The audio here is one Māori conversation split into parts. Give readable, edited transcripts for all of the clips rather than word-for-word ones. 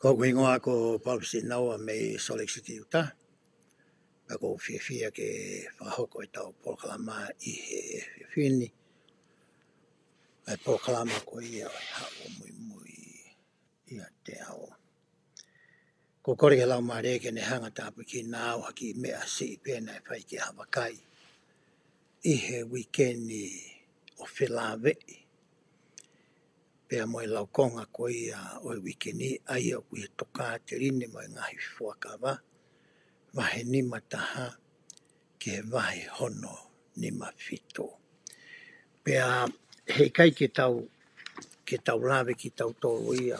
Ko kuingoa ko palpisi naua me soliksi tiuta. Ko fia ke whahoko i tau polkalama i he whini. Ai polkalama ko ia o hao mui ia te ao. Ko kore ke lau maare ke ne hanga tāpu ki nāo haki mea si i pēnei whai ki Hawakai. I he wikendi o Whilawei. Pea moe lau konga ko ia o wikendi ai o kui toka te rini moe ngahi fuakawa. Wahe ni mataha ke wahe hono ni mawhito. Pea hei kai ke tau lawe ki tau tōru ia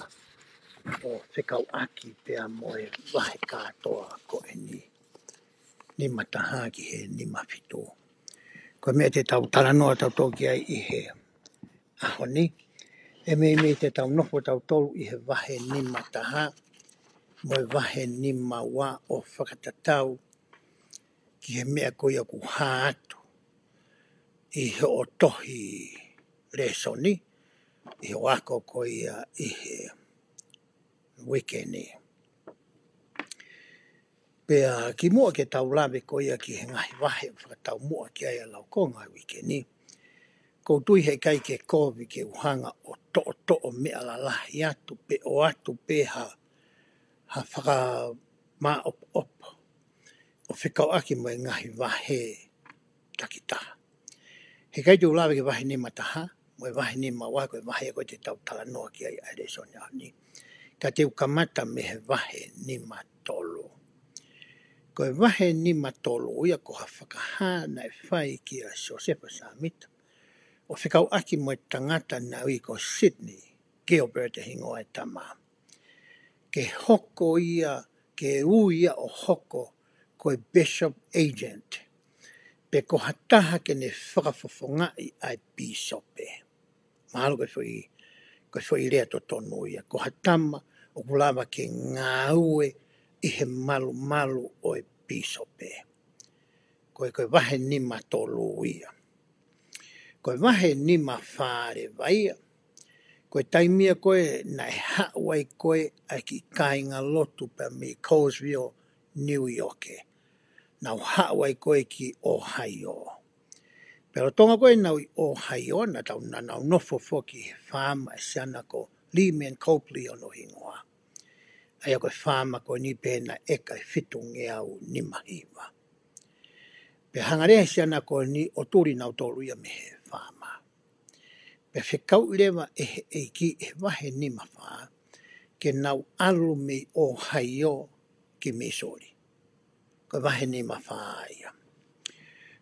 o whekau aki pea moe wahe kātoa ko e ni mataha ki he ni mawhito. Ko mea te tau taranoa tau tōki ai i he ahoni. E me te tau nofo tau tolu i he wahe ni mataha moe wahe ni mawa o whakatatau ki he mea koia ku hātu i he o tohi resoni, i he wako koia i he wikendi. Pea ki mua ke tau lawe koia ki he ngahi wahe whakatau mua ki aia lau konga wikendi. Ko tui he kai ke kōwi ke uhanga o to'o mea la lahi atu pe o atu pe ha whaka mā opo. O whikau aki mai ngahi wahe takitaha. He kai tū lawe ke wahe ni mataha, moe wahe ni mawa koe wahe koe te tau tala noa ki ai aere sonia ni. Ka te ukamata me he wahe ni matolo. Koe wahe ni matolo ia ko ha whakahana e whai ki a Josefa Samita. O whikau aki moe tangata na ui ko Sydney, Gilbert e hingoa e tama. Ke hoko ia, ke uia o hoko koe Bishop Agent. Pe ko hataha ke ne whakafofongai ai bisope. Mahalo koe whai rea to tonu ia. Ko hatama o kulawa ke ngāue i he malu o e bisope. Koe wahe ni matolo ia. Koe wahe ni mawhare vaia. Koe taimia koe na e hawai koe ai ki kāinga lotu pa me Colesville, New York. Nau hawai koe ki Ohio. Pero tonga koe nau i Ohio na tau na nau nofo foki he whāma e siana ko Lehman Copley ono hingoa. Aia koe whāma koe ni pēna eka e whitu ngeau ni mahiwa. Pe hangarea siana koe ni o turi nau tolu ia me he whāma. Pe whikau lewa e he eiki e wahe ni mawha ke nau alu me Ohio ki Missouri. Koe wahe ni mawha ia.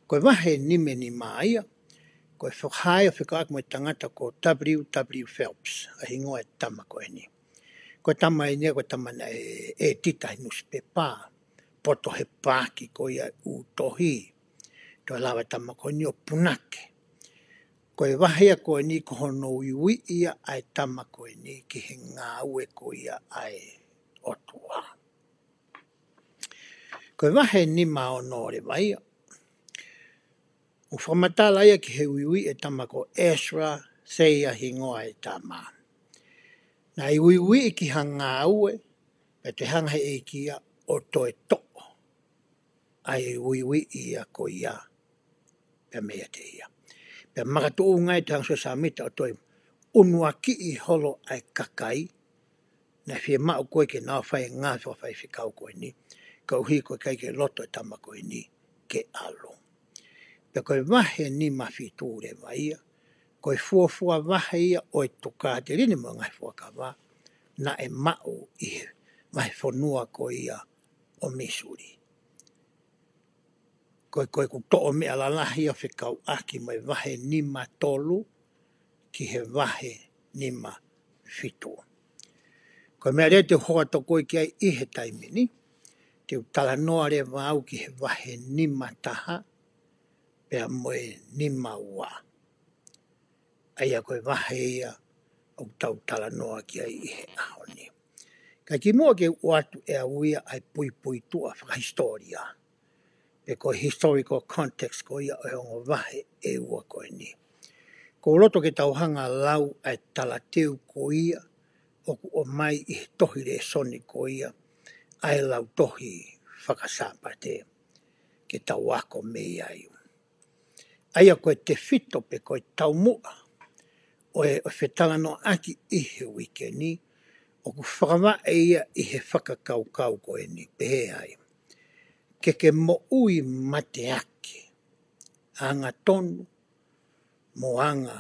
Koe wahe ni me ni maia. Koe whakhae o whikau mo tangata ko W. Phelps. A hingoa e tama koe ni. Koe tama e nia koe tama na e tita newspaper. Poto he pāki koe ia utohi. Toi lawa tama koe ni o punake. Koe wahea koe ni ko hono iwi ia ai tama koe ni ki he ngā ue koe ia ai otua. Koe wahe ni maonore vai. O whamatala ia ki he uiwi e tama ko Ezra Seia hingoa e tama. Na i uiwi ki hanga ue, pe te hanga he e kia o toe to'o. Ai uiwi ia ko ia, pe mea te ia. Pe makatu o ngai te hangso Samita o toi unua ki i holo ai kakai, na fie mao koe ke nao whai ngā whai whikau koe ni, ka uhi koe kai ke loto e tama koe ni ke alo. Pe koe wahe ni mawhiture waia, koe fuafua wahe ia o e tuka te rini mo ngai fuakawa, na e mao i wahe whanua koe ia o Missouri. Koe ku to'o mea lalahi a whikau aki mai wahe ni matolu ki he wahe ni mawhitu. Koe mea rea te hoa to koe ki ai i he taimini, te utala noa rea wau ki he wahe ni mataha, pea moe ni maua. Aia koe wahe ia au tau tala noa ki ai i he ahoni. Ka ki mua ke uatu e auia ai pui tua whakahistoria. E ko historical context ko ia o hongo wahe e ua koe ni. Ko roto ke tauhanga lau ai talateu ko ia oku o mai I he tohi le soni ko ia ai lau tohi whakasāpate ke tau ako me iai. Aia koe te fito pe koe tau mua o e whetanga no aki I he wikeni oku whakawa e ia I he whakakaukau koe ni pehe ai. Ke mo ui mate aki anga tonu mo anga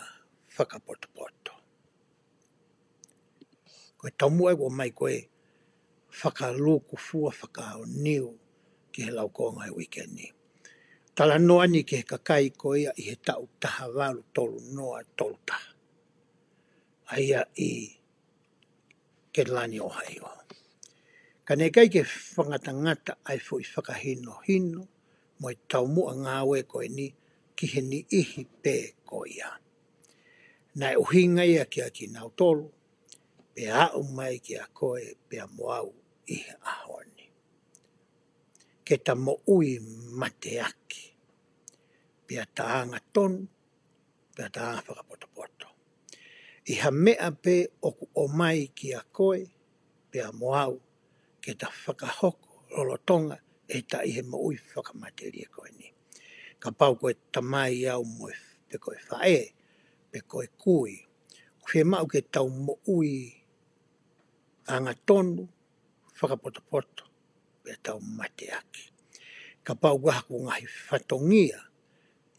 whakapotopoto. Koe tau mua ko mai koe whakaluku fua whakao niu ki he lau konga he wikeni. Tala noa ni ke he kakai ko ia I he tau taha walu tolu noa tolu taha. Aia I ke lani o hai o. Ka ne kai ke whangatangata ai fo I whakahino hino mo I tau mua ngāwe koe ni ki he ni ihi pē ko ia. Nai uhinga ia ki a ki nau tolu, pe au mai ki a koe pe a moau I he ahoni. Ke ta mo ui mate aki. Pe a taanga tonu, pe a taanga whakapotopoto. I ha mea pe oku o mai ki a koe, pe a moau, ke ta whakahoko lolotonga e ta I he mo ui whakamateria koe ni. Ka pau koe tamai au mo pe koe whae, pe koe kui. Whe mau ke tau mo ui anga tonu, whakapotopoto, pe tau mate aki. Ka pau wahaku ngahi whatongia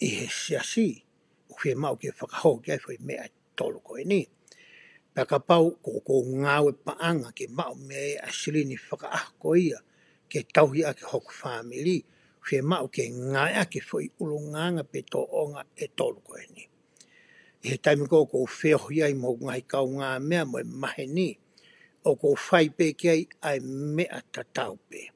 I he siasi, whe mau ke whakahoki ai whai mea tolu koe ni. Pea ka pau ko ngawe paanga ke mau mea a silini whakaako ia ke tauhi ake hoku whamili, whe mau ke ngai ake whai ulunganga pe to onga e tolu koe ni. I he taimi ko whiohi ai mo ngai kau ngā mea mo e mahe ni, o ko whai pe ki ai ai mea tatau pe.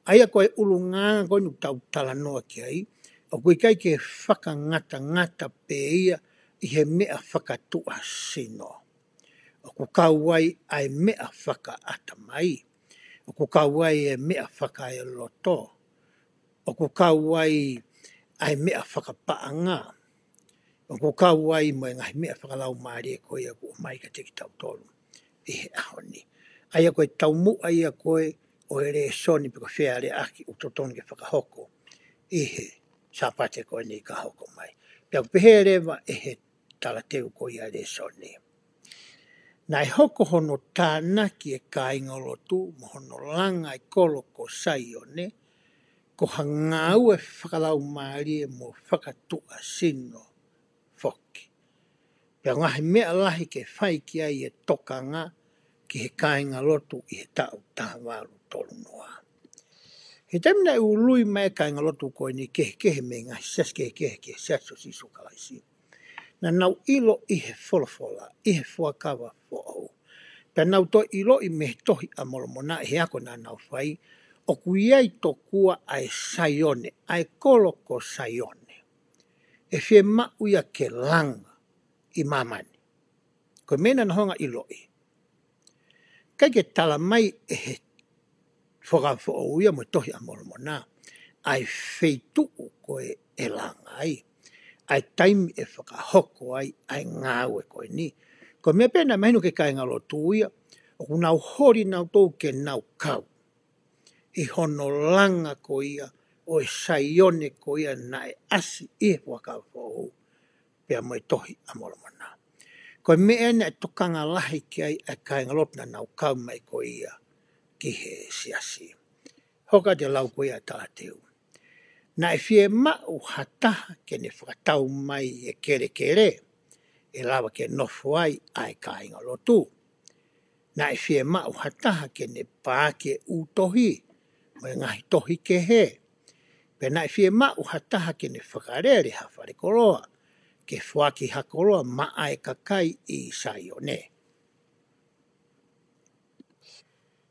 Aia koe ulunganga koe nu tau tala noa ki ai, o koe kai ke whakangata pe ia I he mea whakatua sino. O ko kauai ai mea whakaata mai. O ko kauai e mea whakae loto. O ko kauai ai mea whakapaanga. O ko kauai mo e ngahi mea whakalau maari e koe ko mai ka teki tau tolu. I he ahoni. Aia koe tau mua ia koe o e re soni pe ko whea re aki utotoni ke whakahoko. I he sapate koe ni ka hoko mai. Pea pehe rewa e he tala teu koe ia re soni. Nai hoko hono tānaki e ka ingolotu mo hono langa I kolo ko sai o ne, ko hangau e whakalau maari e mo whakatua sino foki. Pea ngahi mea lahi ke whai ki ai e tokanga ki he kāinga lotu I he tau tahawaru tolu noa. He temina I ului mai kāinga lotu koe ni kehe me ngahi sas kehe saso sisu kalaisi. Na nau ilo I he wholafola, I he whuakawa whoau. Pea nau to ilo I me tohi a molomona he ako na nau whai, o kuiai to kua ai saione, ai koloko saione. E whie mau ia ke langa I mamani. Ko mena na honga ilo I. Kai ke tala mai e he whakawhau ia mo tohi a molomona, ai wheituu koe e langa ai. Ai taimi e whakahoko ai ngāwe koe ni. Ko mea pēna mahinu ke kai ngalo tūia, o ku nau hori nau tō ke nau kau. I hono langa ko ia, o e saione ko ia na e asi I he wakawhau, pea mo e tohi a molomona. Ko mea na e tokanga lahi ki ai a kai ngalot na nau kau mai ko ia ki he siasi. Hoka te lau ko ia tāteu. Na e whie mau hataha ke ne whakatau mai e kere, e lawa ke nofo ai ka inga lotu. Na e whie mau hataha ke ne pāke utohi, mo e ngahi tohi ke he. Pe na e whie mau hataha ke ne whakarere hawhare koroa, ke whaki hakoroa maa e kakai I saione.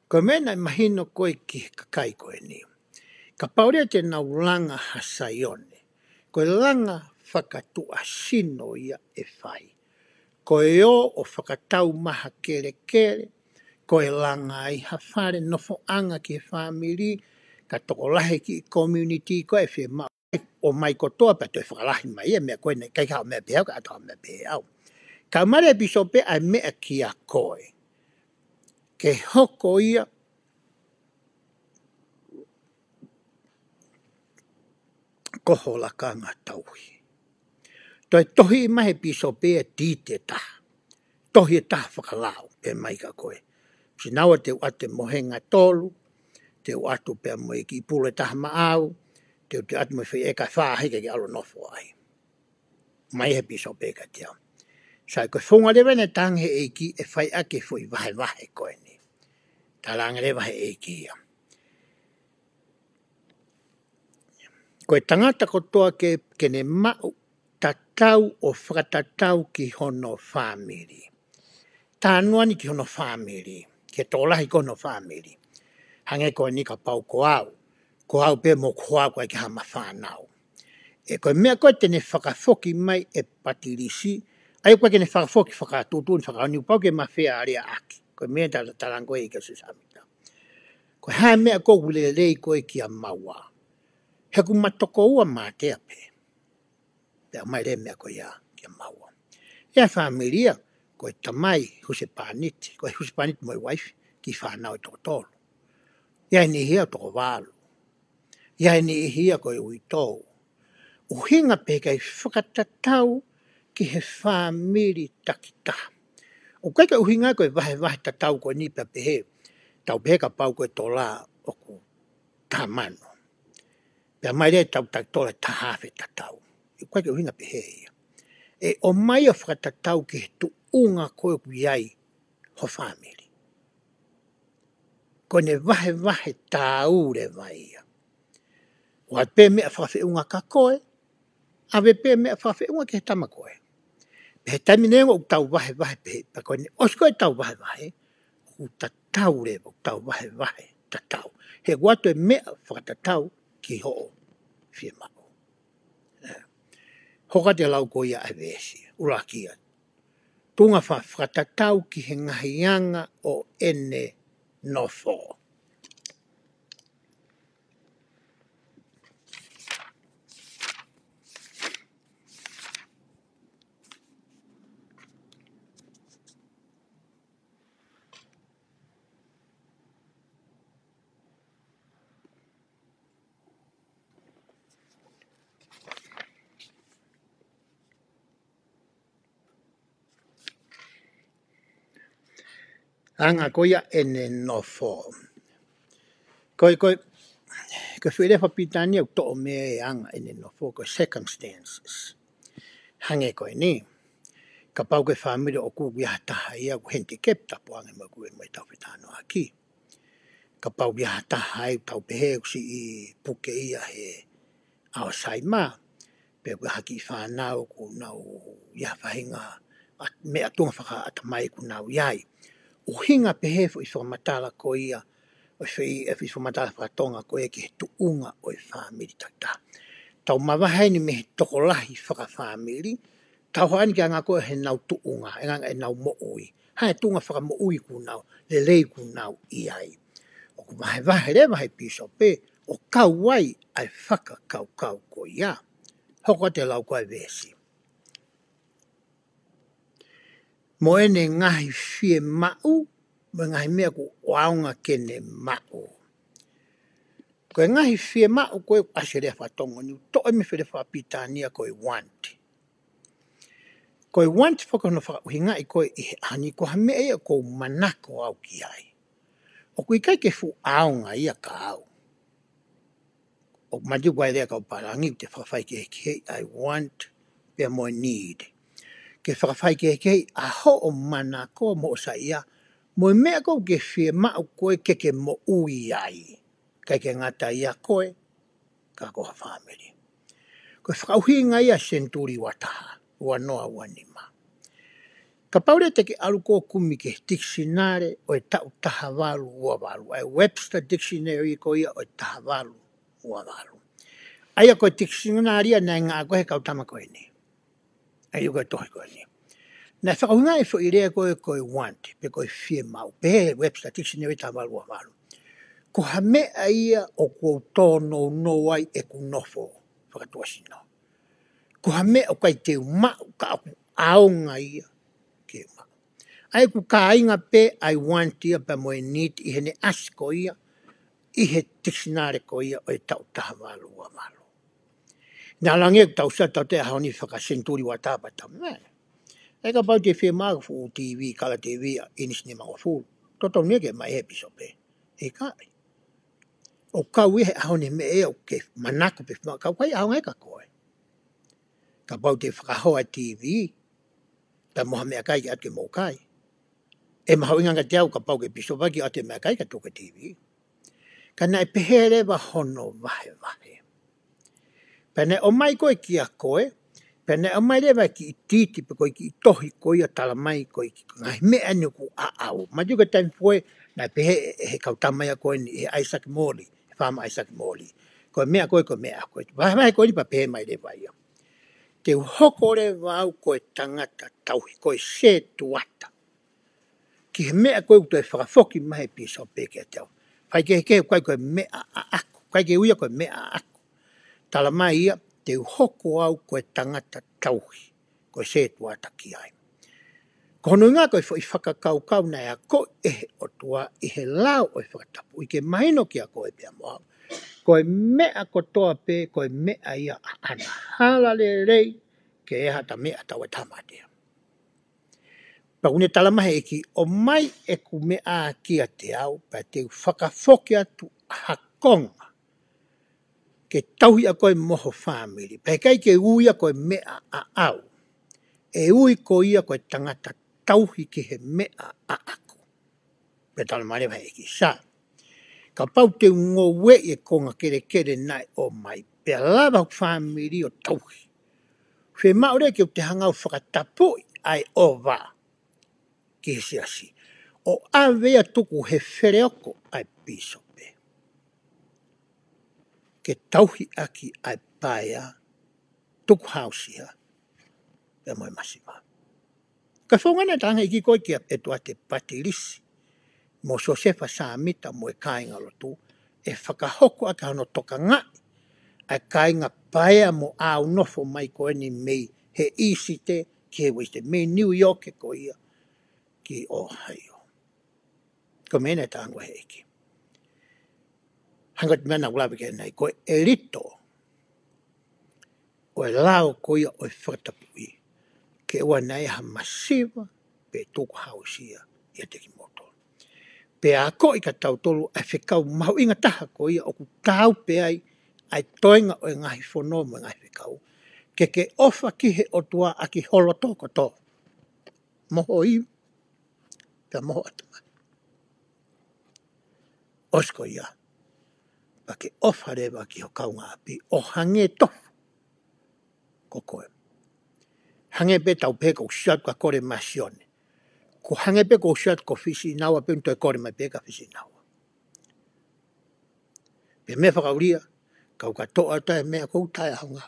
Ko mena mahino koe ki kakai koe ni. Ka paurea te nau langa hasaione. Koe langa whakatua sino ia e whai. Koe o whakatau maha kere, koe langa I hawhare nofo anga ki whamiri, ka toko lahe ki community koe e whie mau. O mai kotoa pa toi whakalahi mai e mea koe ne kai kao mea pehau ka atoa mea pehau. Ka mare biso pe ai mea ki a koe. ke hoko ia koho la kanga tauhi. Toi tohi mahe piso pe tite ta. Tohi ta whakalau pe mai ka koe. Si nawa te ate mohenga tolu, te atu pe mo ki pule taha maau, te atu mo whi eka whāhike ki alo nofo ai. Mai he piso pe ka te au. Sai koe whunga lewe ne tange e ki e whai ake fui wahe koe ni. Talanga lewa he e ki ia. Koe tangata kotoa ke ne mau tatau o whakatatau ki hono whamiri. Tānuani ki hono whamiri, ke tōlahi kono whamiri. Hange koe ni ka pau ko au. Ko au pe mo kua koe ki hama whanau. E koe mea koe tene whakafoki mai e patirisi, ai koe kene whakafoki whakatutun whakaoniu pau ke mawhea area aki. Koe mea tarangoe i ka susamita. Koe hae mea koe ulelei koe ki a maua. Heku matoko ua mā te ape. Pea mai re mea koe ia ki a maua. Ia whamiria, koe tamai husepaniti, koe husepaniti moi waifi, ki whanau i toko tolu. Ia ni hia toko walu. Ia ni hia koe ui tau. Uhinga pekai whakatatau ki he whamiri takita. O koe ka uhinga koe wahe tatau koe nipa pehe. Tau pehe ka pau koe tola oku tamano. Pea mai rea tau tola tahawhi tatau. I koe ka uhinga pehe ia. E o mai o whakatatau ki he tu unga koe ku iai ho whamiri. Koe ne wahe tāure vai ia. Wa pe mea whawhiunga ka koe, ave pe mea whawhiunga ke he tama koe. He taminengo u tau wahe pehe, pa koe ne osko e tau wahe, u tatau rewa, u tau wahe tatau. He watu e mea whakatatau ki ho'o whia mako. Hoka te lau koe ia awesi, urakia. Tunga whakatatau ki he ngahianga o ene nofo. Anga koia ene nofo. Koe whire whapitania u to'o mea e anga ene nofo, koe circumstances. Hange koe ni. Ka pau koe whamiri o kuku ia taha ia ku handicap tapu ange mo kue mai tau whitano aki. Ka pau ia taha ia tau pehe usi i puke ia he ao saima. Pe kue haki whanau ku nau ia whahinga mea tunga whaka atamai ku nau iai. Uhinga pehe fu i whamatala ko ia o i whamatala whakatonga ko ia ki he tuunga o i whamiri tata. Tau mawahai ni me he tokolahi whaka whamiri. Tau haani ki anga koe he nau tuunga, e nganga e nau mo'ui. Hae tunga whaka mo'ui ku nau, le lei ku nau iai. O ku wahe rewa piso pe, o kau wai ai whaka kau ko ia. Hoko te lau koe vesi. Mo ene ngahi whie mau, mo ngahi mea ku waunga kene mau. Koe ngahi whie mau koe asere whatongo ni, to eme whire whapitania koe wanti. Koe wanti whakano whakauhinga i koe i ani ko ha mea ia ko manako au ki ai. O kui kai ke fu aunga ia ka au. O maju kwa rea kau parangi te whakawhai ke hei I want, pia mo need. Ke whakawhai ke hei a ho o manako mo sa ia, mo mea ko ke whie mau koe ke mo ui ai. Kai ke ngata ia koe, ka koha whamiri. Koe whakauhinga ia senturi wataha. Ua noa ua nima. Ka paure te ke alu ko kumi ke dictionary o e tau tahavalu ua walu. Ai Webster Dictionary ko ia o e tahavalu ua walu. Ai a koe dictionary a nai ngā koe kau tama koe ni. Ai u koe tohi koe ni. Nai whakahunga e fo i rea koe want, pe koe whie mau. Pe Webster Dictionary tahavalu ua walu. Ko ha mea ia o ko tono no ai e ku nofo. Whakatuasino. Ko ha mea o kai te umau ka aku aonga ia ke umau. Ai ku kainga pe ai want ia pa mo need I hene asko ia I he dictionary ko ia o tau tahamalu wa malu. Nā lange tau sa tau te haoni whakasenturi wa tāpata. E ka pau te whemāga fu TV, kala TV, inis ni mga fu. Toto nege mai episope. E kai. O kau e haoni me e o ke manako pe whema. Kau kai haonga ka koe. Ka pau te whakahoa TV, pa moha mea kai ki ate mō kai. E mahau inganga te au ka pau ke episope ki ate mea kai ka tuka TV. Ka nai pehere wa hono wahe wahe. Pene o mai koe ki a koe, pene o mai lewa ki I titi pe koe ki I tohi koe a tala mai koe ki ngai mea ni ku a au. Ma tuka tan poe, nai pehe he kautamai a koe ni he Isaac Morley, he whama Isaac Morley. Koe mea koe mea koe. Wahe koe ni pa pehe mai lewa ia. Te hoko le wau koe tangata tauhi, koe se tuata. Ki he mea koe kuto e whakafoki mahe piso peke a tau. Whai ke koe mea a ako. Kai ke uia koe mea a ako. Tala mai ia, te hoko au koe tangata tauhi, koe se tuata ki ai. Ko hono ngā koe i whakakau nei a koe e o tua I he lao o I whakatapu. I ke mahino ki a koe pia moha. Koe mea kotoa pe, koe mea ia a ana. Hala le rei, ke e hata mea tau e tamatea. Pakune tala mahe eki, o mai e ku mea kia te au, pa te whakafoki atu hakonga. Ke tauhi a koe moho family. Pai kai ke ui a koe mea a au. E ui ko ia koe tangata tauhi ke he mea a ako. Pe tala mare vai eki sa. Ka pau te ngowe e konga kere nai o mai. Pe lava family o tauhi. Whe maore ke o te hangau whakatapui ai o wā. Ki he siasi. O awea tuku he whereoko ai piso. Ke tauhi aki ai paia tuku hausia e moe masiwa. Ka whongana tanga I ki koe kia e tua te patirisi. Mo Josefa Samita mo e kāinga lotu e whakahoko a ka hano toka ngai. A kāinga paia mo au nofo mai koe ni mei he isi te ki he wiste mei New York e koe ia ki Ohio. Ko mene tāngwa he eki. Hangat mena ulawe ke nei koe e rito o e lao koia o e whakatapui. Ke ua nei ha masiva pe tuku hausia I te ki moto. Pe a ko I ka tau tolu a whikau mahu inga taha koia o ku tau pe ai toinga o e ngahi whono mo ngahi whikau. Ke ofa ki he o tua a ki holo toko to. Moho I, pe moho atama. Osko ia. Pa ke ofa rewa ki ho kaunga api o hange tofu. Ko koe. Hange pe tau pe ko siat ka kore masione. Ko hange pe ko siat ko fisi nawa pe unto e kore mai pe ka fisi nawa. Pe me whakauria, kau ka toa tae mea kou tae ahonga.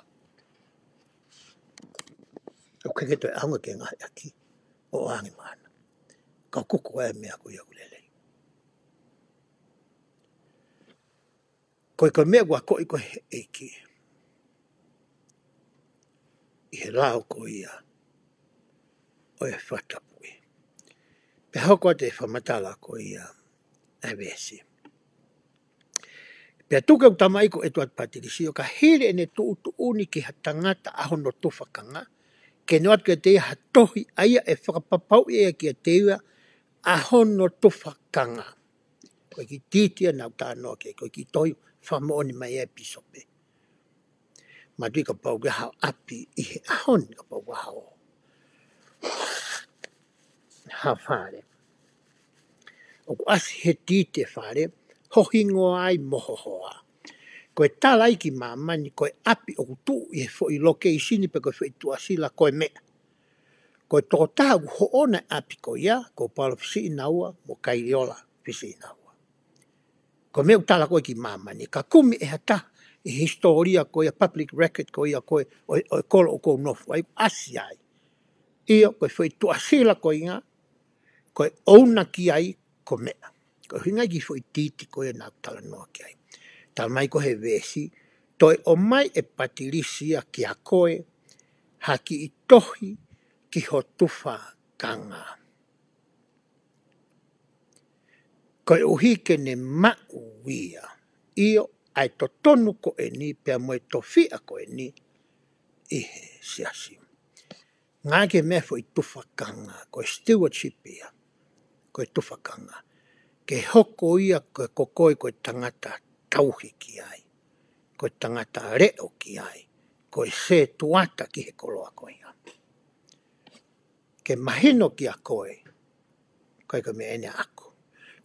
O keke toi ahonga ke ngahi aki. O angi mana. Kau kuku e mea kou ia ulele. Koe koe mea kua koi koe eiki. I he lao ko ia. O e whatapui. Pe hoko te whamatala ko ia. E vesi. Pe tuka utamai ko e tuat patirisi. O ka hire ene tu uni ki ha tangata ahono tufakanga. Ke noat ke te ha tohi aia e whakapapau ea ki a teua ahono tufakanga. Koe ki titia nau tānoa ke. Koe ki tohi whamooni mai e pisope. Matui ka pau ke hao api I he ahoni ka pau ke hao. Ha whare. O ku asi he tite whare, hohingo ai mohohoa. Koe talai ki mamani, koe api o kutu I he fo I loke I sini pe koe fo I tuasila koe mea. Koe toko tahu ho ona api ko ia, ko palo fisi inaua, mo kairiola fisi inaua. Koe mea utala koe ki mamani, ka kumi e hata I historia koe a public record koe ia koe o kolo o kou nofu, ai asi ai. Ia koe fo I tuasila koe inga, koe ouna ki ai ko mea. Koe hinga ki fo I titi koe na tala noa ki ai. Tala mai ko he vesi, toi o mai e patirisia ki a koe, haki I tohi ki ho tufa kanga. Koe uhike ne mauia. Io ai to tonu ko e ni pia moe to fia ko e ni ihe siasi. Ngā ke mea fo I tufakanga, koe stewardship ia, koe tufakanga. Ke hoko ia koe kokoi koe tangata tauhi ki ai, koe tangata reo ki ai, koe se tuata ki he koloa koe ia. Ke mahino ki a koe koe mea ene ako.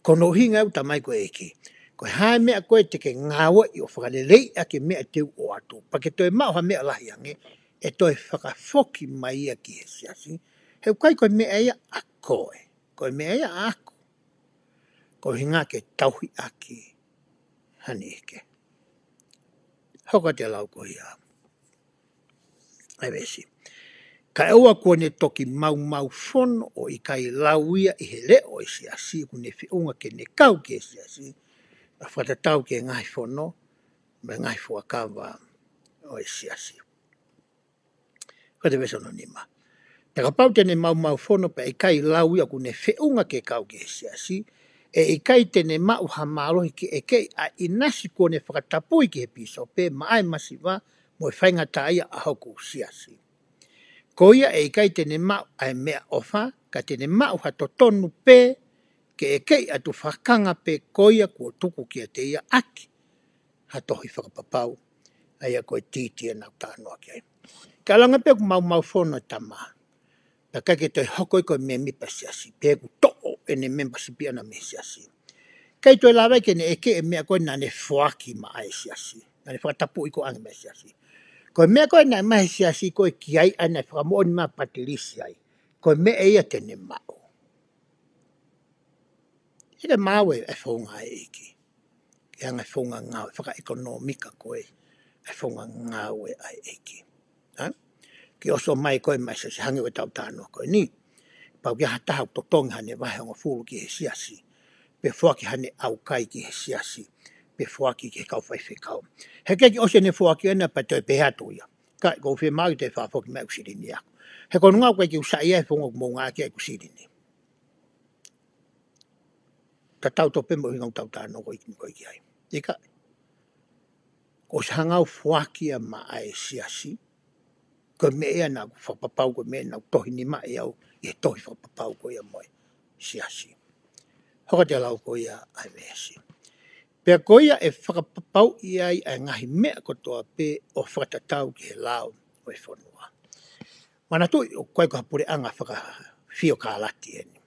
Kono hinga au tamai koe eki. Koe hae mea koe te ke ngāwa I o whakalelei a ke mea teu o atu. Pake toi mauha mea lahi ange, e toi whakafoki mai ia ki he siasi. Heu kai koe mea ia a koe. Koe mea ia a ako. Koe hinga ke tauhi aki hani ike. Hoka te lau koe ia. Ai vesi. Ka eua kua ne toki mau fono o I kai lau ia I he leo I siasi, ku ne whiunga ke ne kau ke siasi. A whatatau ke ngai fono, me ngai fuakawa o siasi. Kate veso no nima. Taka pau tene mau fono pe I kai lau ia ku ne whiunga ke kau ke siasi, e I kai tene mau hamalohi ki e kei a inasi kua ne whakatapui ki he piso pe maai masiwa mo I whainga taia a hoku siasi. Ko ia e kai tene mau ai mea ofa, ka tene mau hato tonu pe, ke e kei atu whakanga pe koia kua tuku kia te ia aki. Hatohi whakapapau, ai a koe titia nau tānoa ki ai. Ka langa pe ku mau whono tama, pa kake toi hokoi koe mea mipa siasi, pe ku to'o ene memba sipi ana me siasi. Kai toi lawai ke ne eke e mea koe nane whuaki ma ai siasi, nane whakatapu I ko ange me siasi. Koe mea koe nai mahi siasi koe ki ai ana whakamooni maa patilisi ai. Koe mea ia tene mau. Ere mau e whaunga e eki. Ke anga whaunga ngau, whaka ekonomika koe. E whaunga ngau e ai eki. Ki oso mai koe mai se hangi o tau tānoa koe ni. Pau ki hatahau totongi hane wahe onga fulu ki he siasi. Pe whuaki hane au kai ki he siasi. Pe whuaki ki he kau whaiwhi kau. He keki ose ne whuaki ana pa toi pehatu ia. Kai, kou whi mau te whaafoki mai usirini ako. He kono ngau koe ki usai ia whunga mo ngā kia usirini. Ta tau to pembo hingau tau tāno koe ki ai. Ika, ko se hangau whuakia ma ai siasi, ko mea na whapapau ko mea na tohi ni mai au, I tohi whapapau ko ia moe siasi. Hoka te lau ko ia ai measi. Pea ko ia e whakapapau iai ai ngahi mea kotoa pe o whakatatau ki he lau o e whanua. Mana tui o koe ko hapure anga whaka whio ka lati eni.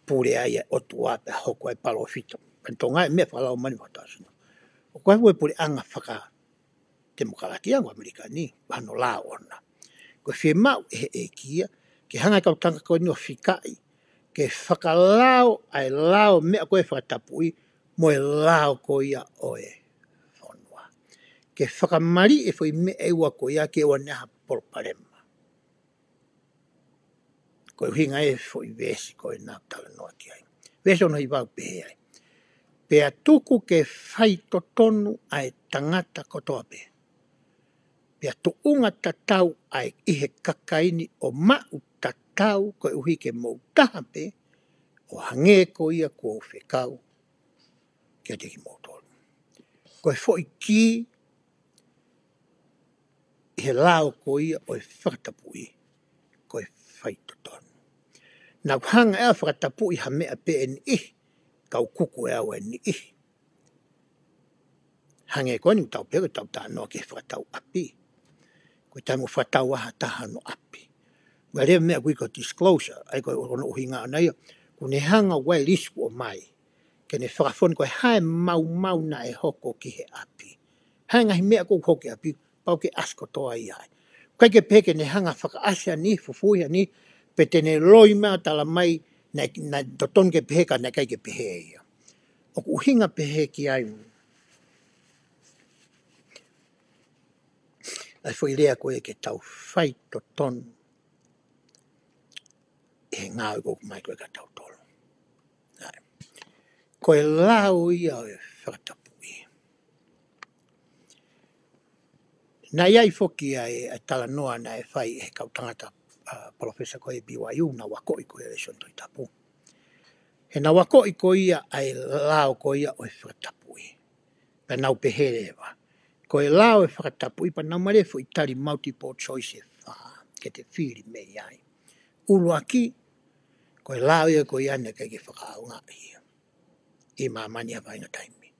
Pure ai e otua pe hoko ai palo fito. Pentonga e mea whalau mani watasino. O koe hapure pure anga whaka demokrati anga Amerika ni, wano la ona. Koe whie mau e kia, ke hanga kau tanga koe ni o whikai, ke whakalao ai lao mea koe whakatapui, mo e lao ko ia o e whanua. Ke whakamari e whai mea eua ko ia ke ua neha poloparema. Koe hinga e whai vesi koe nā tala noa ki ai. Vesi ono hi wau pehe ai. Pea tuku ke whai totonu ai tangata kotoa pe. Pea tuunga tatau ai ihe kakaini o mau tatau koe uhi ke mou taha pe, o hange ko ia ko whekau kia te ki mou tolu. Koe whoi ki he lao ko ia o e whakatapui koe whai totonu. Nau hanga ea whakatapui ha mea pe en kau kuku ea o en Hange koe ni tau pega tau tānoa ke whakatau api. Koe taimu whatau aha taha no api. Wa rea mea kui ko disclosure, ai koe ono uhi ngā anaia, ku ne hanga wai lisku o mai, ke ne whakafoni koe hae mau na e hoko ki he api. Hae ngahi mea kou hoki api, pau ke asko toa i ai. Kai ke peke ne hanga whakaasea ni, fufuia ni, pe tene loi mea tala mai, na toton ke peheka na kai ke pehe ia. O ku uhinga pehe ki ai, ai foi lea koe ke tau whai toton e ngā uko mai koe ka tau tolo. Koe lau ia o e whakatapui. Na iai foki ai tala noa na e whai e kau tangata professor koe BYU na wako i koe lesion toi tapu. He na wako I ko ia ai lao ko ia o whakatapui. Pa nau peherewa. Ko e lao e whakatapui pa nau mare fo I tari multiple choice e wha. Ke te whiri me iai. Ulu aki, ko e lao ia ko ia ne ke whakaunga ia. I mamani a vainga taimi.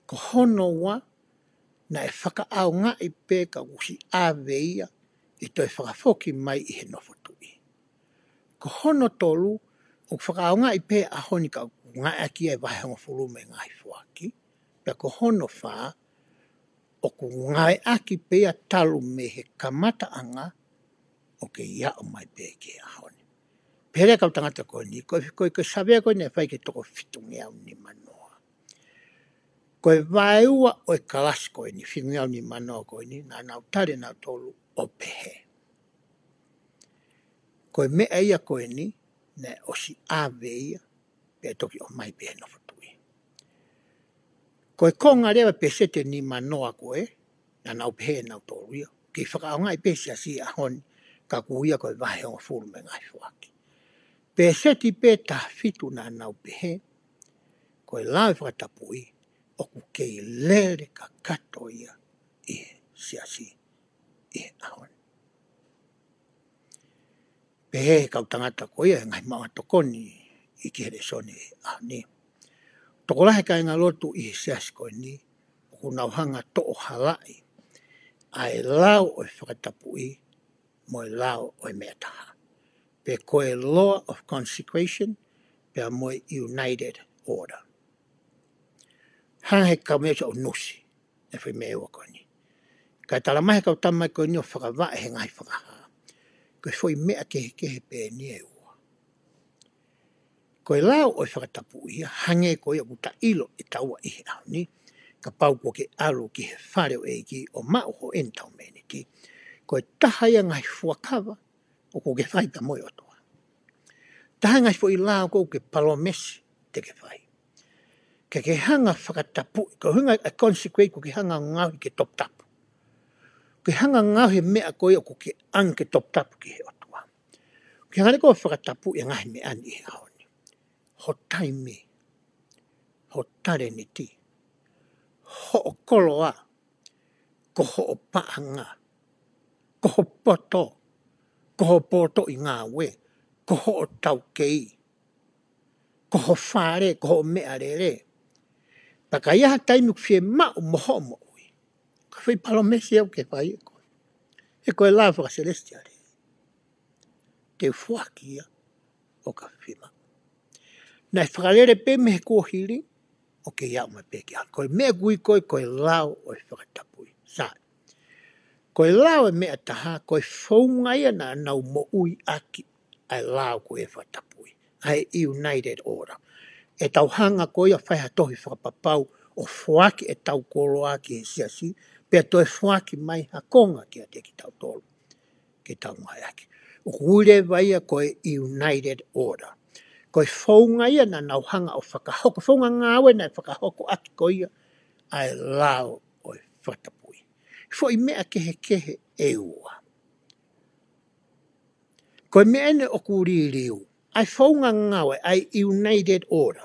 Ko hono wa, na e whakaunga I pe ka usi ave ia, I toi whakafoki mai I he nofotui. Ko hono tolu, o whakaunga I pe a honi ka ngai aki e vahanga furume ngai fuaki. Pea ko hono wha, o ku ngai aki pe a talu me he kamata anga, o ke ia o mai pe ke a honi. Pere kau tangata ko ni, ko savea ko ne whai ke toko fitungia ni manoa. Ko e vaiua o e kalas ko ni, fitungia ni manoa ko ni, na nau tare nau tolu o pehe. Ko e mea ia ko ni, ne o si ave ia, pe toki o mai pehe no fatui. Ko e konga rewa pe sete ni manoa ko e, na nau pehe nau tolu ia, ki whakaonga I pe si a honi, ka kuia ko e vahe o furu me ngai fuaki. Pe seti pe ta fitu na nau pehe, ko e lau whakatapui, o ku kei lere ka kato ia I siasi I ahon. Pehe kau tangata ko ia, ngai maa tokoni I ki here sone ahoni. Tokolahe ka inga lotu I siasi ko ni, o ku nauhanga to o halai, ai lau o whakatapui, mo e lau o mea taha. Pe koe law of consecration, pe a moe united order. Hang he ka mea o nusi, e whi mea ua koni. Kai tala mahe kau tamai koe ni o whakawaa he ngai whakaha. Koe whoi mea kehe pe ni e ua. Koe lau o whakatapu ia, hange koe o kuta ilo e taua I he au ni, ka pau ko ke alu ki he whare o eiki o mao ho entau mene ki. Koe taha ia ngai fuakawa, o ko ke whai pa moe o toa. Taha ngai fo I lau ko ke palomesi te ke whai. Ke hanga whakatapu, ko hunga a consecrate ko ke hanga ngau ke top tapu. Ke hanga ngau he mea koe o ko ke ang ke top tapu ki he otua. Ke hanga ko whakatapu e ngahi me ani he haoni. Ho taimi, ho tare ni ti, ho o koloa, ko ho o paanga, ko ho poto I ngā we, ko ho o tau kei, ko ho whare, ko ho mea rere. Paka iaha taimi kwhie mao moho mo ui. Ka whi palomesi au ke whai e koe. E koe la whaka celestiale. Te whuaki ia o ka whima. Nai whakalere pe me he kōhiri, o ke iau mai pe ki hana. Koe mea kui koe lao o e whakatapui. Sāi. Koe lao e mea taha, koe whaunga ia na nau mo ui aki ai lao koe e whakatapui. Ai united order. E tau hanga koe a whaiha tohi whakapapau o whuaki e tau koloa ki he siasi, pia toi whuaki mai hakonga ki a te ki tau tolu, ki tau mai aki. O kuire vai koe united order. Koe whaunga ia na nau hanga o whakahoko, whaunga ngāwe na whakahoko aki koe ai lao o whatapui. Fo I mea kehe e ua. Koe mea ene o kuririu, ai whaunga ngāwe, ai united order.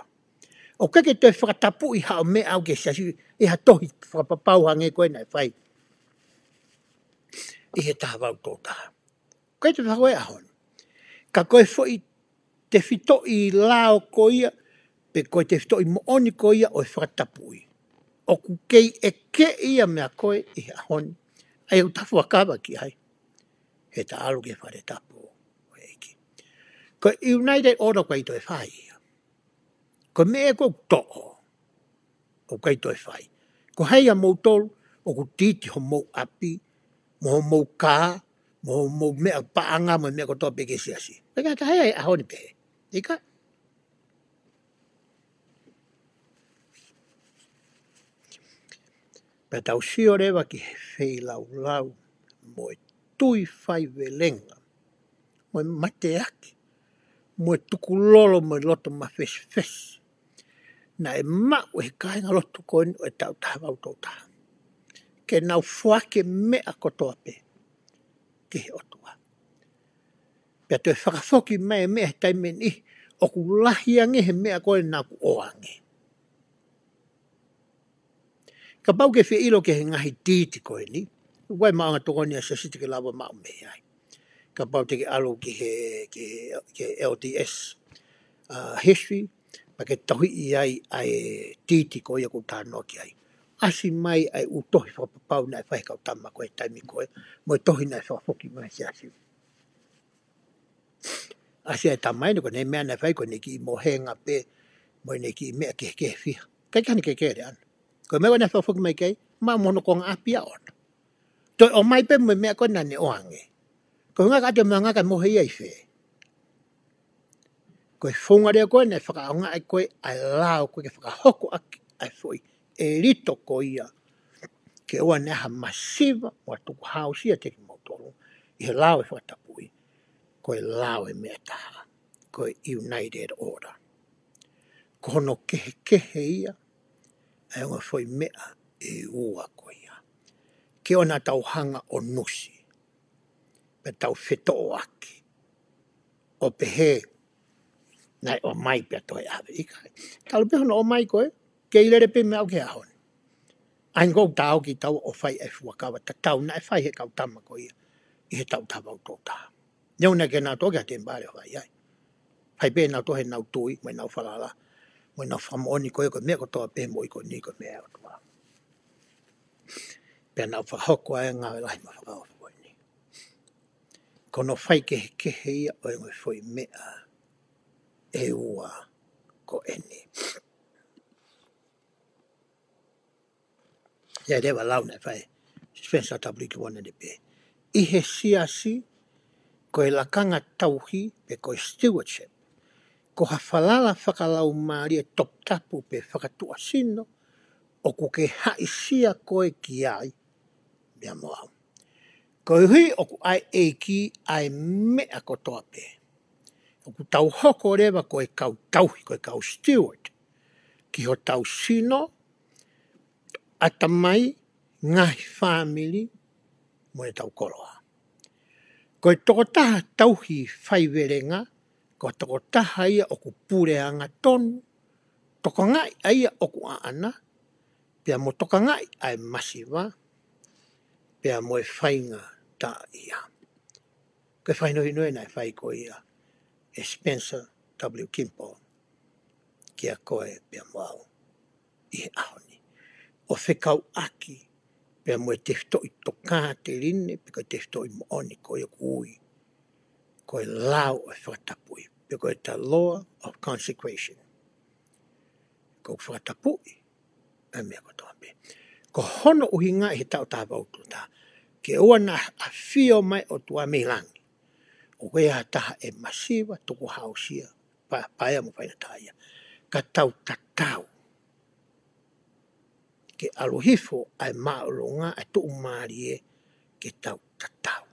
O keke te whakatapu I hao mea au ke siasi, I ha tohi whakapapau hange koe nei whai. I he taha wau tō taha. Koe te whakoe ahon. Ka koe fwoi te whito I lao koia, pe koe te whito I mooni koia o whakatapu I. O ku kei e ke ia mea koe I ahon. Ai au tafu akawa ki hai. He ta alu ke whare tapu o eiki. Koe united order koe I toi whai ia. Ko mea ko to'o, o kai toi whai. Ko hei a mou tolu, o ku titi ho mou api, mo ho mou kā, mo ho mou mea paanga, mo mea ko toa peke siasi. Peka ka hei a honi pehe. Ika? Pea tau sio rewa ki he whei lau, mo e tui whai velenga, mo e mate aki, mo e tukulolo, mo e loto ma fesi. Na e mau he kāinga lotu koe o e tau taha wau tau taha. Ke nau whuake mea kotoa pe, ke he otua. Pea toi whakafoki mea mea he taime ni, o ku lahi ange he mea koe nā ku oange. Ka pau ke whia ilo ke he ngahi tīti koe ni, wai maanga tokoni a sasiti ke lawa mao me ai. Ka pau te ke alo ke LDS history, pa ke tahui i ai tīti koe ku tānoa ki ai. Asi mai ai utohi whapapau nai whahe kau tama koe taimi koe, mo tohi nai whafoki mai si asi. Asi ai tamai ni ko ne mea nai whai ko ne ki mo henga pe, mo ne ki mea ke whia. Kai kani ke kere ana. Ko mea nai whafoki mai kei, maa mono ko ngā apia ona. Toi o mai pe mo mea koe nane oange. Ko ngā ka te mga ngā ka mohe iai whe. Koe whunga rea koe, nei whakaonga ai koe, ai lao koe ke whakahoko ai fwoi. E rito ko ia, ke oa neha masiva, wa tuku hausia te ki mautoro, i he lao e whatapui, koe lao e mea taha, koe United Order. Ko hono kehe ia, ai onga fwoi mea e ua ko ia. Ke ona tau hanga o nusi, pe tau whito o aki, o pehe, nai o mai pia toi awe ikai. Talo pe hono o mai koe, ke ilere pe mea au ke ahon. Ain kou tau ki tau o whai e fuakawa, ta tau nai whai he kau tama ko ia, i he tau tawau tō taha. Nau na ke nā tō kia te mbare o vai ai. Whai pe nau tō he nau tui, mai nau whalala, mai nau whamoni koe, ko mea ko tō pe mo i ko ni ko mea o tua. Pea nau whahoko ai ngā lahi ma whakao whakoi ni. Kono whai ke he ia o ngoi whoi mea e ua ko eni. Ia rewa lau nei whai, Spencer W. Wana de pe. I he siasi, ko e lakanga tauhi, pe ko e stewardship, ko ha whalala whakalau maari e top tapu pe whakatua sino, o ko ke haisia koe ki ai, mea moau. Ko hui o ku ai eiki ai mea ko toa pe. O ku tau hoko rewa ko e kau tauhi, ko e kau steward, ki ho tau sino, atamai, ngahi family, mo e tau koroa. Ko e tokotaha tauhi whaiwerenga, ko tokotaha ia o ku pureanga tonu, tokongai aia o ku aana, pia mo tokongai ai masiva, pia mo e whainga ta ia. Ko e whainohi noe nai whai ko ia, e Spencer W. Kimball, kia koe pia moau, i he ahoni. O whekau aki, pia mo e te whito i toka te rinne, pia ko te whito i mooni ko i kui, ko e lau o whatapui, pia ko e ta law of consecration. Ko whatapui, e mea ko toa pe. Ko hono uhi ngā he tau tā vautu tā, ke ua na a whio mai o tua milangi. O wea taha e masiva tuku hausia, paia mo whaina taia. Ka tau tatau, ke alohifo ai maolonga ai tu umarie ke tau tatau.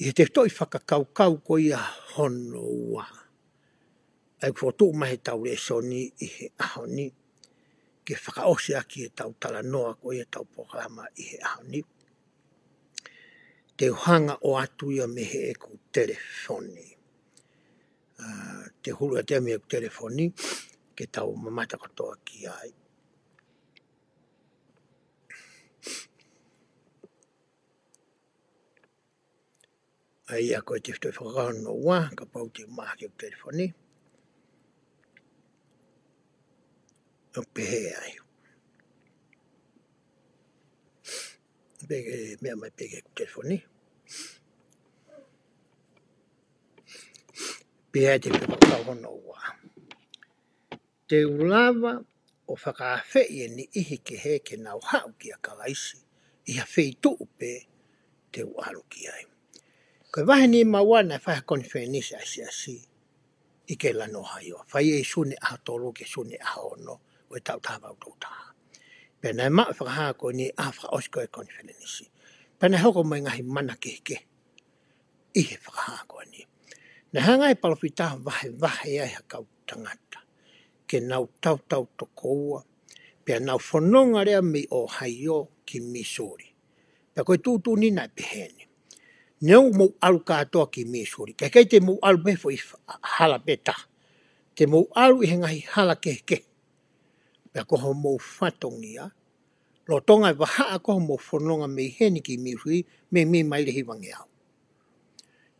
I te toi whakakaukau ko ia hono ua. Ai kua tu mahe tau le soni i he ahoni, ke whakaose aki e tau tala noa ko ia tau pokalama i he ahoni. Te uhanga o atu ia me he e ku telefoni. Te hulu a te me e ku telefoni, ke tau mamata katoa ki ai. Ai a koe te whitoi whakakano wā, ka pau te maha ki ku telefoni. O pehe ai. Pege, mea mai pege ku telefoni. Pehe te whakakano wā. Te ulawa o whakawhi e ni ihi ke he ke nau hau ki a kalaisi, i a whi tuu pe te uaru ki ai. Koe wahe ni mawana e whaha konwhenisi a si i ke lano hai o. Whai e sune aha tolu ke sune aha ono, o e tau tāwau tau taha. Pena e maa whakaha ko ni aha whakaosi ko e konwhenisi. Pena e hoko mai ngahi mana ke i he whakaha ko ni. Na hanga e palopita wahe ai hakau tangata. Ke nau tau to koua, pia nau whanonga rea mi o haio ki Missouri. Pia koe tūtū ni nai peheni. Neu mo alu katoa ki misuri. Kai te mo alu befo I hala beta. Te mo alu I hengahi hala ke. Pea koho mo whatongia. Lo tonga I wahaa koho mo whanonga me heni ki misuri. Me mai rehi wangi au.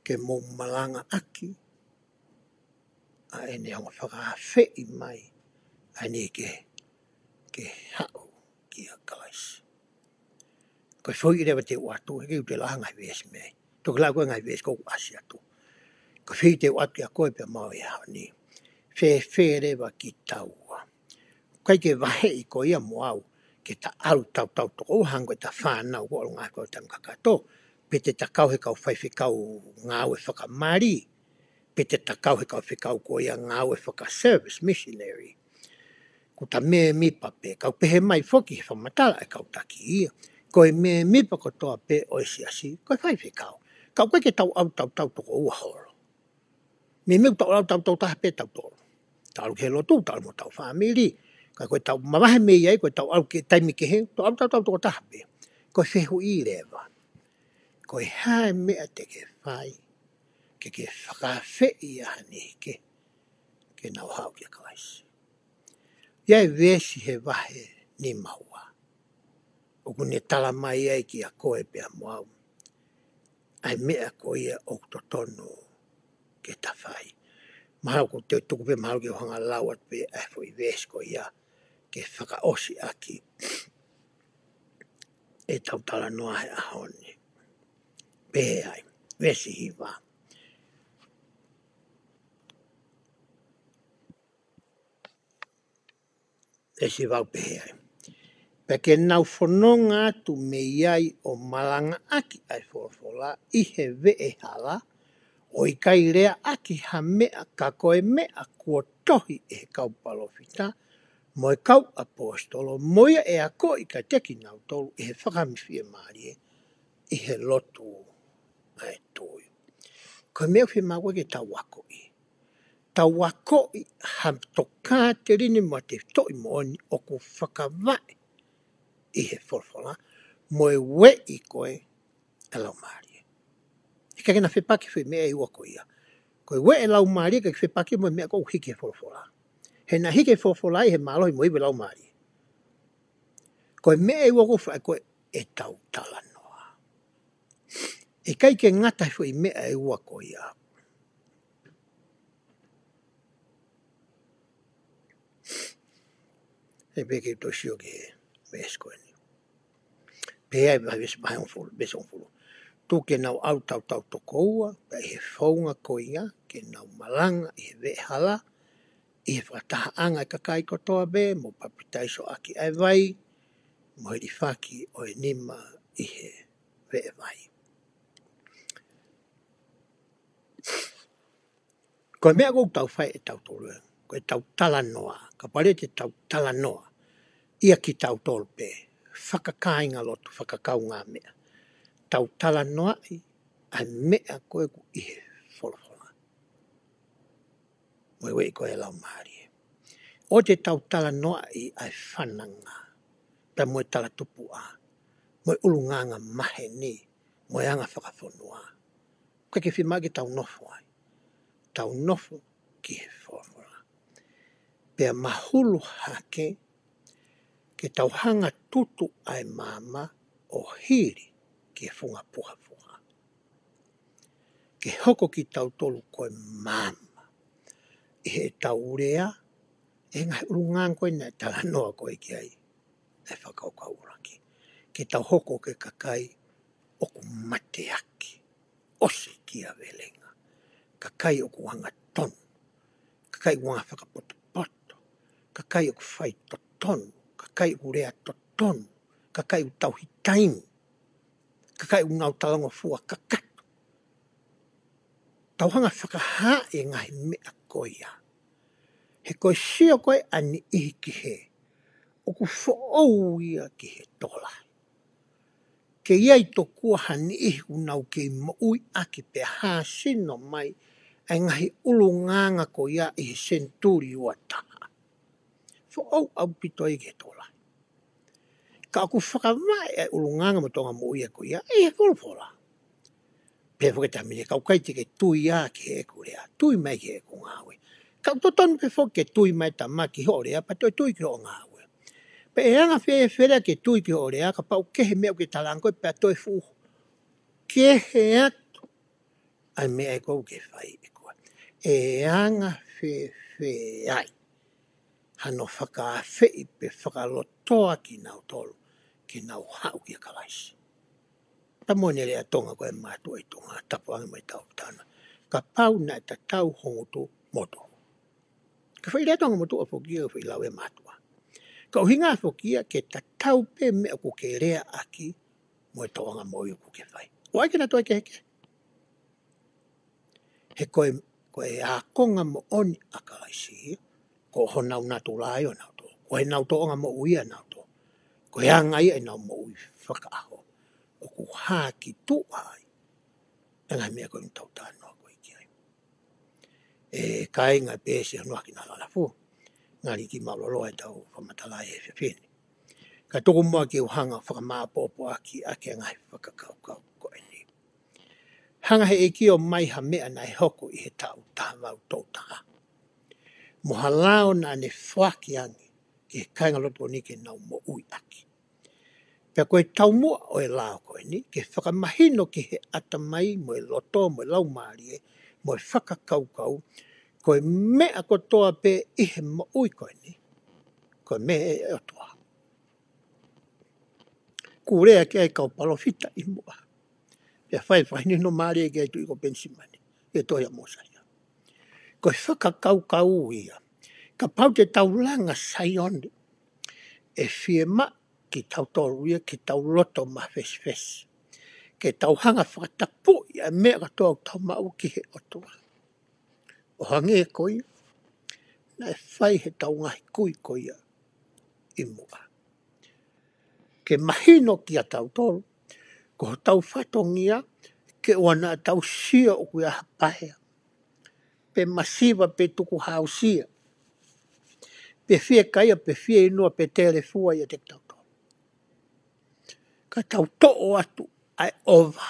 Ke mo malanga aki. A ene honga whakawhi mai. Ane ke hao ki a kalaisi. Ko foi I rewa te watu. Heke te laha ngai wesi mei. Toki lau koe ngai wesi kou asi atu. Ko whi te watu ki a koe pia mau e hao ni. Whe rewa ki taua. Kai ke wahe I ko ia mo au. Ke ta alu tau toko hango ta whanau ko alu ngā koe tam kakato. Pe te takau he kau whai whikau ngāwe whakamari. Pe te takau he kau whikau ko ia ngāwe whakaservice missionary. Ko ta me mipa pe. Kau pehe mai whoki he whamatala e kau taki ia. Ko e me mipa ko toa pe o esi asi. Ko e whai whikau. Kau koe ke tau au tau toko ua horo. Me meu tau au tau taha pe tau toro. Tau ke lotu, tau mo tau whamiri. Ka koe tau mawahe me iai, koe tau au ke taimi ke he, tau au tau toko taha pe. Koe whehu I rewa. Koe hae mea te ke whai. Ke whakawhi I ahani ke nau hau kia kalaisi. Iai wesi he wahe ni maua. Oku ne tala mai ai ki a koe pia moau. Ai mea ko ia o totonu ke ta whai. Mahau ko te tuku pe mahau ki o hanga lauat pe ai fo I wesi ko ia ke whakaosi aki. E tau tala noa he ahoni. Pe ai, wesi hiwa. Wesi wau pe ai. Pe ke nau whanonga atu me iai o malanga aki ai whorwhola I he vee hala. O I kai rea aki ha mea ka koe mea kua tohi e he kaupalofita. Mo e kau apostolo, moia e a ko I ka teki nau tolu I he whakamifia marie I he lotu ai tui. Ko mea whi maua ke tau wako I. Tau wako I ha toka te rini mo te toi mooni o ku whakawai I he whorwhola. Mo e we I koe e lau marie. I ka kena whipaki whi mea I wako ia. Koe we e lau marie ka whipaki mo mea kou hiki e whorwhola. He na hiki e whorwhola I he malohi mo iwe lau marie. Koe mea I wako whai koe e tau tala noa. E kai ke ngata whi mea I wako ia. E peke to sio ke mesko ni. Pe ai vai ves vai on fulu, ves on fulu. Tu ke nau au tau to koua, pe he faunga koia, ke nau malanga I he ve hala, I he whataha anga ka kai kotoa be, mo papitaiso aki ai vai, mo he whaki o e nima I he ve vai. Koe mea kou tau whai e tau tolua, koe tau tala noa, ka pare te tau tala noa, ia ki tau tolpe, whakakainga lotu, whakakau ngā mea. Tau tala noa I, ai mea koe ku I he wholofola. Moe wei koe lau maari. O te tau tala noa I ai whananga, pe moe tala tupu a, moe ulunganga mahe ni, moe anga whakawhonua. Koe ke whimagi tau nofo ai. Tau nofo ki he wholofola. Pea mahulu hake, ke tau hanga tutu ai mama o hiri ki he whunga puha puha. Ke hoko ki tau tolu koe mama. I he tau urea, e ngai urungang koe nei tala noa koe ki ai. E whakau kauraki. Ke tau hoko ke kakai o ku mate aki. Ose ki a velenga. Kakai o ku hanga tonu. Kakai wanga whakapoto poto. Kakai o ku whai to tonu. Kakai o rea to tonu. Kakai o tau hitaingu. Kakai o ngau talango fua kakatu. Tauhanga whakaha e ngahi mea koia. He koe sia koe ani ihi ki he. O ku whaou ia ki he tola. Ke iai to kua hani ihi unau ke maui aki pe haa sino mai ai ngahi ulu nganga ko ia I he senturi ua taha. Whaou au pito i ke tola. Ka aku whakawai ai ulu nganga mo tonga mo ia ko ia, e he wholofola. pe fo ta mi kau kai te ke tui a ki e ku rea tui mai ki e ku ngā we kau to ton pe fo ke tui mai ta ma ki ho rea pa tui ki o ngā we pe e anga whera ke tui ki o rea ka pau ke he mea ke talango pe a toi fu ke he atu ai mea e kou ke whai e kua e anga ai hano whakawhei pe whakalotoa ki nau tolu ki nau hau ki a kalaisi. Ta mone rea tonga koe mātua i tonga tapu anga mai tau tana. Ka pau na ta tau hongoto moto. Ka whai rea tonga moto a whokia whai lau e mātua. Ka uhinga whokia ke ta tau pe mea ku ke rea aki mo e toanga moi ku ke whai. Wai kena toi ke heke. He koe a konga mo oni a kalaisi ko honau natu lai o nau to. Ko he nau toonga mo uia nau to. Ko he angai e nau mo ui whakaaho. O ku haa ki tu ai. E ngai mea koe mtau tānoa koe ki ai. E kai ngai pēsi anua ki nā lalafu. Ngā li ki mauloloa e tau whamatalai e whiwhini. Ka tuku mua ki uhanga whakamāpopo aki ake ngai whakakaukau koe ni. Hanga he eki o mai ha mea nai hoko i he tau tāwau tau taha. Moha lao na ne whaki angi ki he kainga loto ni ke nau mo ui aki. Pea koe tau mua o e lao koe ni, ke whakamahino ki he atamai mo e loto mo e lau maari e, mo e whakakaukau, koe mea kotoa pe ihe mo ui koe ni, koe mea e otoa. Kurea ke ai kau palofita i mua. Pea whai no maari e ke ai tui ko pensimani, e toia mosaya. Koe whakakaukau ia, ka pau te taulanga saioni, e whiema ki tau toru ia, ki tau loto ma fes. Ke tau hanga whakatapu ia, mea katoa tau mau ki he otoa. O hange e koi, na e whai he tau ngahi kui koia i mua. Ke mahino ki a tau toru, ko tau whatongia, ke wana tau sia o kuia hapahea. Pe masiva pe tuku hausia. Pe fie kaia, pe fie inua, pe tere fua ia te tau toru. Ka tau to'o atu ai ova.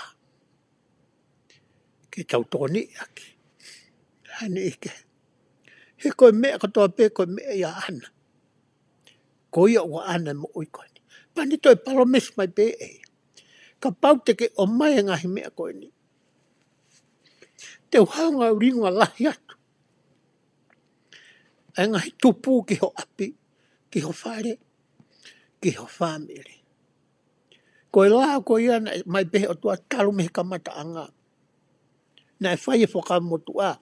Ke tau toni aki. Hani ike. He koe mea katoa pe koe mea ia ana. Ko ia ua ana mo ui koe ni. Pani toi palomes mai pe e. Ka pau te ke o mai ngahi mea koe ni. Te uhanga uringa lahi atu. Ai ngahi tupu ki ho api, ki ho whare, ki ho whamiri. Koe laa koe ia mai pe o tua talu me kamata anga. Na e whai e whakamotu a.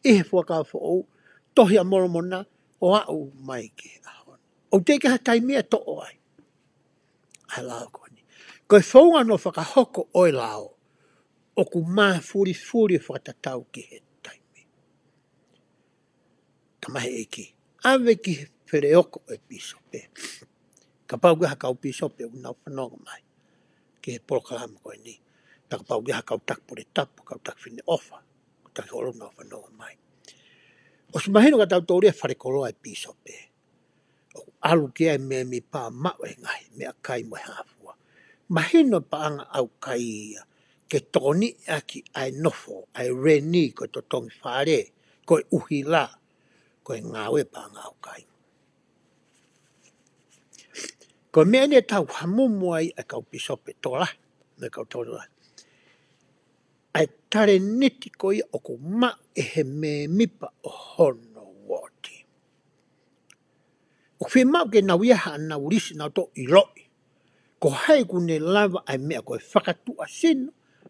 E whakawhou, tohi a moromona, o au mai ki ahon. O te ke hatai mea to o ai. Ai lao koe ni. Koe whaunga no whakahoko oi lao. O ku maa furi whakatatau ki he taimi. Tamahe eki. Ave ki he whireoko e pisope. Ka pau ki hakau pisope u nau whanonga mai. Ki he porokalama koe ni. Ta ka pau ki hakau takpure tapu, kau tak whine ofa. Ta ki holo nau whanonga mai. O si mahino ka tau tauria wharekoloa e pisope. O alu ki ai mea mi pā mau e ngai, mea kai mo e hafua. Mahino pa anga au kai ia. Ke toni aki ai nofo, ai reni, koe to tongi whare, koe uhi la, koe ngawe pa anga au kai. Koe mea ne tau hamumu ai a kau pisope tola, me kau tola. Ai tare niti koe o ku ma e he me mipa o hono woti. O whi mau ke nau iaha na urisi nau to i roi. Ko hai kune lava ai mea koe whakatua sino,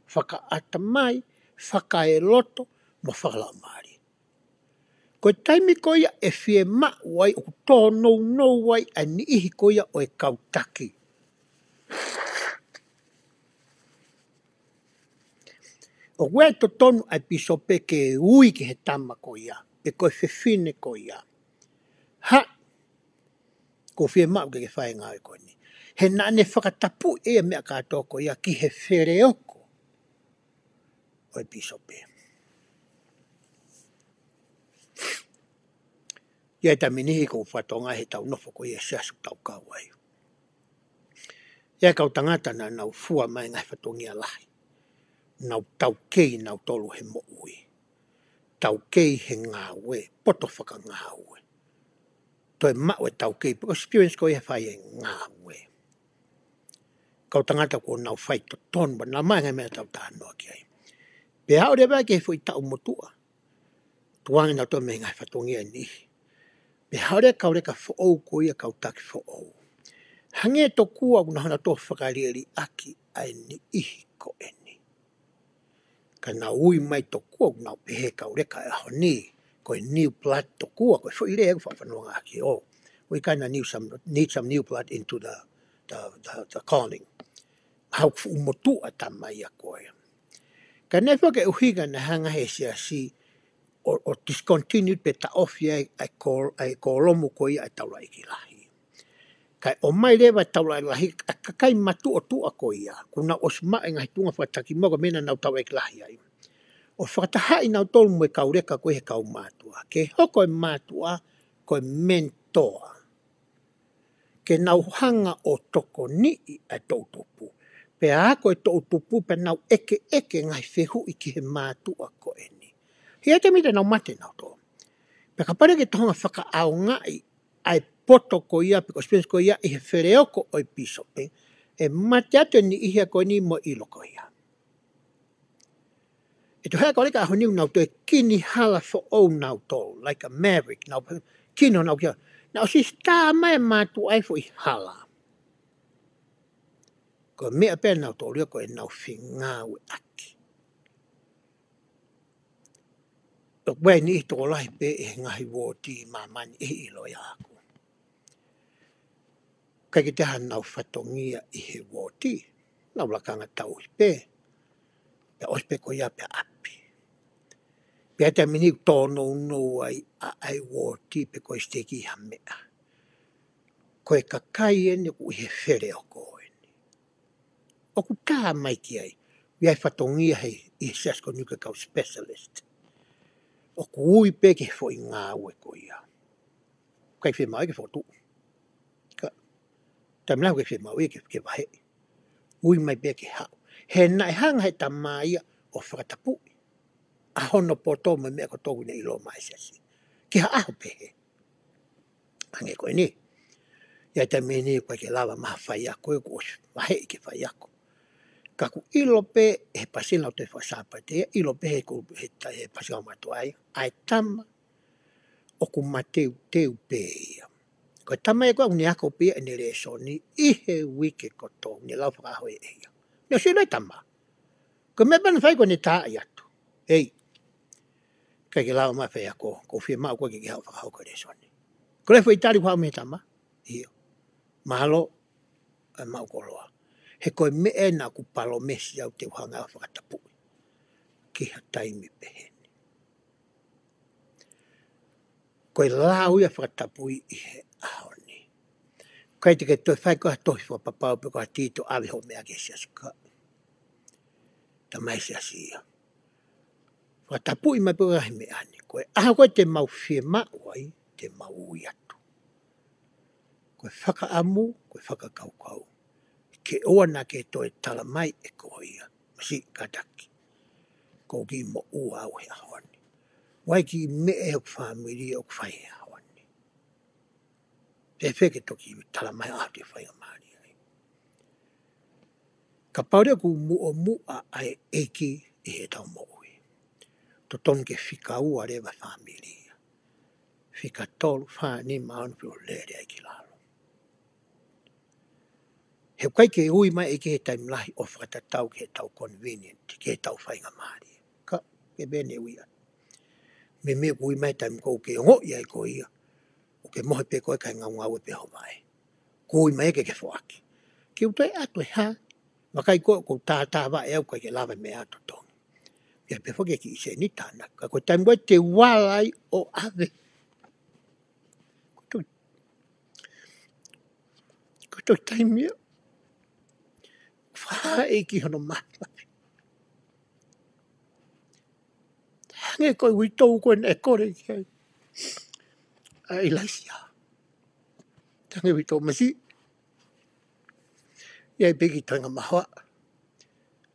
whakaatamai, whakae loto, mo whakalau maari. Koe taimi koia e whie ma wai o tō nou wai a ni ihi koia o e kautaki. O wea to tonu ai pisope ke ui ki he tama koia, e koe whiwhine koia. Ha, ko whie mau ke whae ngā e koe ni. He nane whakatapu e mea kātoa koia ki he whereoko o e pisope. Ia ta minihi ko whatonga he tau nofo ko ia siasu tau kawai. Ia kau tangata na nau fua mai ngai whatongia lahi. nau tau kei nau tolu he mo ui. Tau kei he ngā ue, poto whaka ngā ue. Toi mau e tau kei, because experience ko e whai e ngā ue. Kau tangata ko nau whai to ton, but nau mai ngai mea tau tānoa ki ai. Pe hao rewa ke fui tau motua. Tuangi nau tō me ngai whatongi e ni. Pe hao rea kau reka whaou ko ia kau taki whaou. Hange to kua kuna hana tō whakarieri aki ai ni ihi ko e ni. Ka nau ui mai to kua kuna pehe kau reka e aho ni. Ko e new blood to kua, ko e fo ire e whawhanua aki o. We kind of need some new blood into the calling. Hau fu motua tamai a koe. Ka ne whake uhiga na hanga he sia si o discontinued pe ta ofia ai kolomu ko ia ai taula iki lahi. Kai o mai lewa taula lahi a kakai matu o tua ko ia. Kuna osma e ngai tunga whataki moga mena nau taula iki lahi ai. O whakatahai nau tolu mo e kaureka koe he kau mātua. Ke hoko e mātua koe mentoa. Ke nau hanga o toko ni ai tautupu. Pe ako e tautupu pe nau eke ngai whehu i ki he mātua ko e ni. Hia te mite nau mate nau tō. Pe ka pare ke tohonga whaka au ngai ai poto ko ia, pe ko spens ko ia i he whereoko o i pisope. E mate atu ni ihia ko ni mo ilo ko ia. E to hea kaureka aho niu nau to e kini hala fo o nau tō, like a maverick, nau kino nau kia. Nau si staa mai mātu ai fo i hala. Ko mea pēr nau tō ria ko e nau whingāu aki. Tok wei ni tō lai pē e ngahi wōti mamani e ilo i aku. Kai ki teha nau whatongia i he wōti, nau lakanga tau i pē. Pe ospe ko ia pe api. Pe te mini tōno no ai wōti pe ko isteki ha mea. Ko e kakai ene ku i he where o ko ene. O ku tā mai ki ai, i ai whatongia hei i he sasko nuka kau specialist. O ku ui pe ke fo i ngā ue ko ia. Kai whi mai ke fo tu. Tamlau ke whi mai ke wahe. Ui mai pe ke hau. He nai hanga he tamaia o whakatapu. Ahono poto me mea ko tōgu ne ilo mai sesi. Ki ha aho pehe. Hange koe ni. Ia te meni koe ke lawa maha whai ako e ko wahe i ke whai ako. Ka ku ilo pe he pasina o te whasapa te ilo pe he pasina o matu ai. Ai tama o ku mateu teu pe ia. Koe tama e koe uni ako pe e ne reso ni ihe wike koto ni lau whakaho e ia. Nio sino i tama. Koe me pana whai koe ne taa i atu. Ei. Kai ke lawa mai whai ako. Ko whia mau koe ke hau whakaho koe reso ni. Ko le whai tari whao me tama. Iyo. Mahalo. Mau koloa. He koe me e na ku palo mesi au te uhanga a whakatapu. Ki ha taimi peheni. Koe lau ia whakatapu i he ahoni. Kai te ke toi whai koe tohi wha papau pe koe tito awe ho mea ke siasika. Ta mai siasia. Whakatapu i mai pe koe me ani. Koe aha koe te mau whie mauai, te mau ui atu. Koe whakaamu, koe whakakaukau. Ke oa na ke toi tala mai e koe ia. Masi kataki. Ko ki mo ua au he ahoni. Wai ki me e hok whamiri o kwhai he ahoni. Te wheke toki tala mai au te whai amari ai. Ka paurea ku mua ai eki i he tau mo ui. To ton ke whika ua rewa whamiri ia. Whika tolu whani maunu pio lere ai ki lalo. He kai ke ui mai e ke he taimlahi o whakatatau ke he tau convenient, ke he tau whainga maari. Ka, ke bene uia. Me me ui mai taim kou ke ngo ia i ko ia. O ke mohe pe koe kai ngau ngau e pe ho mai. Ko ui mai ke whoaki. Ke utoi atu e ha. Wakai koe ko tā wa e au kai ke lawa me ato tongi. Ia pe whoke ki ise ni tāna. Ka koe taim koe te walai o ave. Ko toi taim ia. Wha e ki hono matlapi. Hange koe ui tau koe ne kore ki ai. A ilaisia. Hange ui tau masi. Ia i peki tanga mahoa.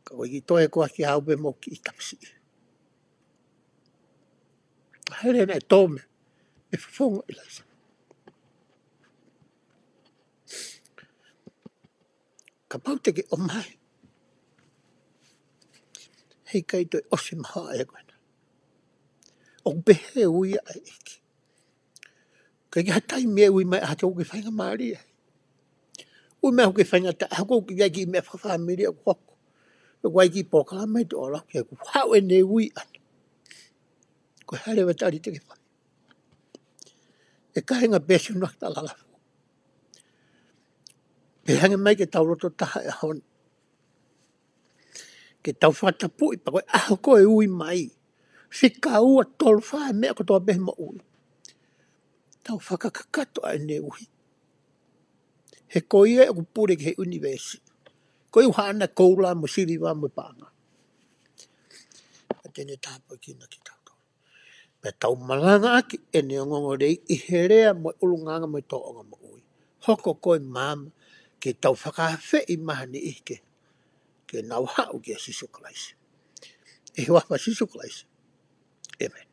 Ka o i toe koa ki hau be mo ki i tapsi. Hele nei tome, e whafonga i laisa. Ka pauteke o mai. Hei kai toi ose maha e koena. O behe uia e iki. Kai ki hatai mea ui mai hata uke whainga maria. Ui mea uke whainga ta hako uke kai ki mea whawhamiri a koko. E wai ki pokala mai to ala kia ku hau e ne ui ana. Ko hale wa tari te ke whai. E kahenga besu nakta lalafu. Pe hange mai ke tau roto taha e haon. Ke tau whata pui pa koe aho koe ui mai. Whika ua tolu whae mea ko toa behe ma ui. Tau whakakakato a ne ui. He koe e ku pure ke he universi. Koe uhana koula mo siriwa mo panga. A tene tāpo ki na ki tau tau. Pe tau malanga aki e ne ngongo rei i herea mo ulunganga mo to onga mo ui. Hoko koe mama ke tau whakawhi i maha ni ike. Ke nau hau ki a sisu kalaisi. E wafa sisu kalaisi. Amen.